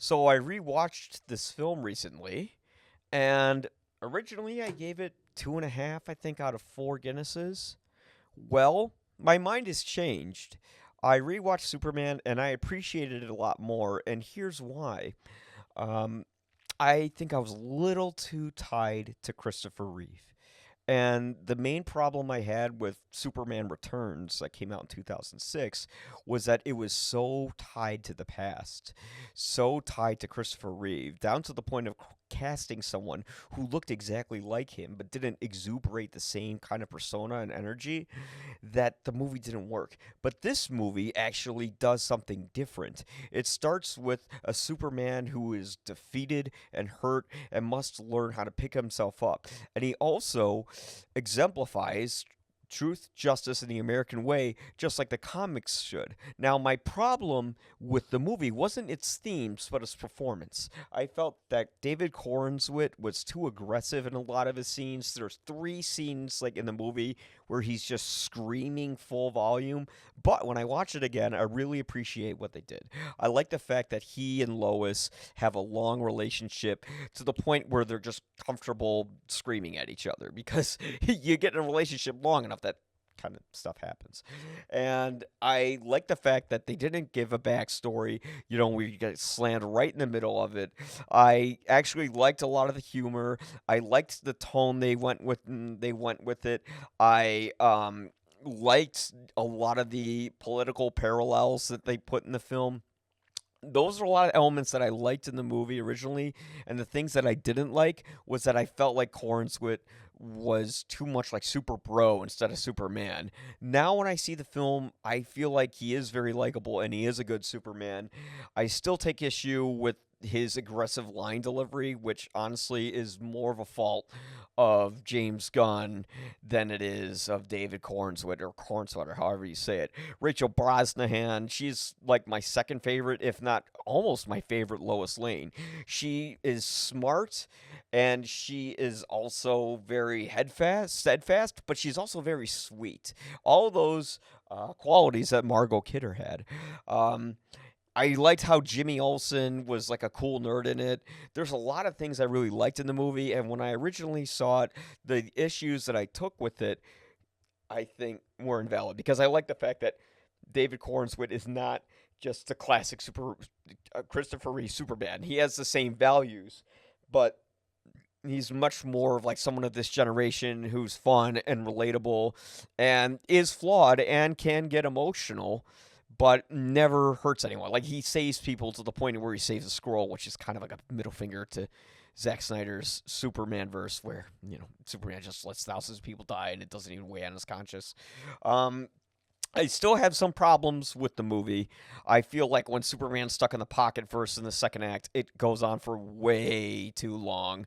So I rewatched this film recently, and originally I gave it 2.5, I think, out of 4 Guinnesses. Well, my mind has changed. I rewatched Superman and I appreciated it a lot more, and here's why. Um, I think I was a little too tied to Christopher Reeve. And the main problem I had with Superman Returns, that came out in 2006, was that it was so tied to the past, so tied to Christopher Reeve, down to the point of casting someone who looked exactly like him but didn't exuberate the same kind of persona and energy, that the movie didn't work. But this movie actually does something different. It starts with a Superman who is defeated and hurt and must learn how to pick himself up. And he also exemplifies truth, justice, and the American way, just like the comics should. Now, my problem with the movie wasn't its themes, but its performance. I felt that David Cornswit was too aggressive in a lot of his scenes. There's 3 scenes, like in the movie, where he's just screaming full volume. But when I watch it again, I really appreciate what they did. I like the fact that he and Lois have a long relationship to the point where they're just comfortable screaming at each other because you get in a relationship long enough that kind of stuff happens. And I like the fact that they didn't give a backstory, where you get slammed right in the middle of it. I actually liked a lot of the humor. I liked the tone they went with it. I liked a lot of the political parallels that they put in the film. Those are a lot of elements that I liked in the movie originally, and the things that I didn't like was that I felt like Cornswit was too much like Super Bro instead of Superman. Now, when I see the film, I feel like he is very likable and he is a good Superman. I still take issue with his aggressive line delivery, which honestly is more of a fault of James Gunn than it is of David Cornswit, or however you say it. Rachel Brosnahan, she's like my second favorite, if not almost my favorite Lois Lane. She is smart and she is also very steadfast, but she's also very sweet. All those qualities that Margot Kidder had. Um, I liked how Jimmy Olsen was like a cool nerd in it. There's a lot of things I really liked in the movie, and when I originally saw it, the issues that I took with it, I think, were invalid because I like the fact that David Cornswit is not just the classic Christopher Reeve Superman. He has the same values, but he's much more of like someone of this generation who's fun and relatable and is flawed and can get emotional but never hurts anyone. Like he saves people to the point where he saves a squirrel, which is kind of like a middle finger to Zack Snyder's Superman verse, where Superman just lets thousands of people die and it doesn't even weigh on his conscience. Um, I still have some problems with the movie. I feel like when Superman's stuck in the pocket first in the second act, it goes on for way too long.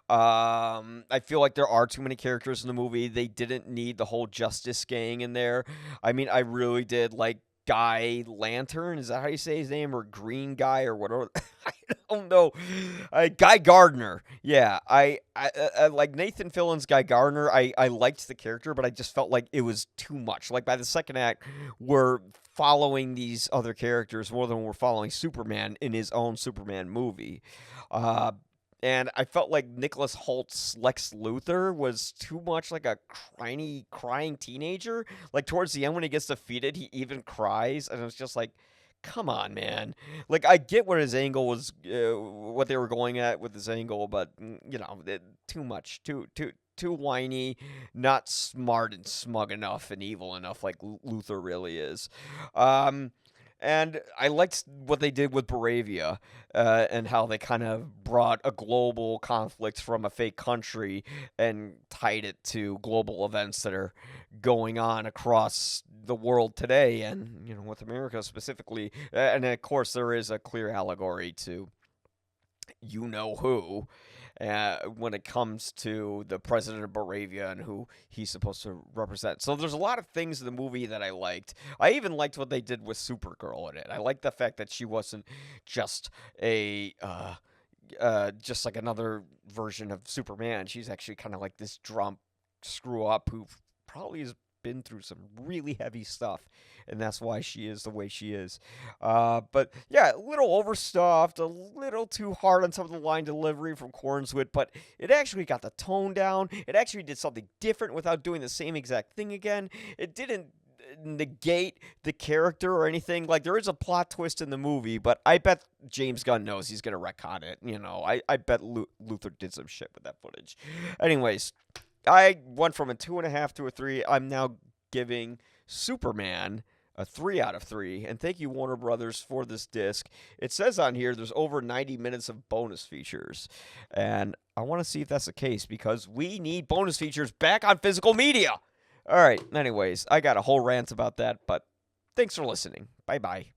I feel like there are too many characters in the movie. They didn't need the whole Justice Gang in there. I mean, I really did like Guy Lantern. Is that how you say his name? Or Green Guy or whatever? I don't know. Guy Gardner. Yeah, I like Nathan Fillion's Guy Gardner. I liked the character, but I just felt like it was too much. Like by the second act, we're following these other characters more than we're following Superman in his own Superman movie. Uh, and I felt like Nicholas Holt's Lex Luthor was too much like a crying teenager. Like towards the end, when he gets defeated, he even cries, and it was just like, come on, man. Like I get what his angle was, what they were going at with his angle, but too much, too whiny, not smart and smug enough and evil enough like Luthor really is. Um, and I liked what they did with Baravia, and how they kind of brought a global conflict from a fake country and tied it to global events that are going on across the world today, and with America specifically. And of course, there is a clear allegory to who, when it comes to the president of Moravia and who he's supposed to represent. So there's a lot of things in the movie that I liked. I even liked what they did with Supergirl in it. I liked the fact that she wasn't just a just like another version of Superman. She's actually kind of like this drunk screw up who probably is been through some really heavy stuff, and that's why she is the way she is. But yeah, a little overstuffed, a little too hard on some of the line delivery from Cornswood, but it actually got the tone down. It actually did something different without doing the same exact thing again. It didn't negate the character or anything. Like, there is a plot twist in the movie, but I bet James Gunn knows he's gonna retcon it. I bet Luther did some shit with that footage. Anyways, I went from a 2.5 to a 3. I'm now giving Superman a 3 out of 3. And thank you, Warner Brothers, for this disc. It says on here there's over 90 minutes of bonus features. And I want to see if that's the case, because we need bonus features back on physical media. All right, anyways, I got a whole rant about that, but thanks for listening. Bye-bye.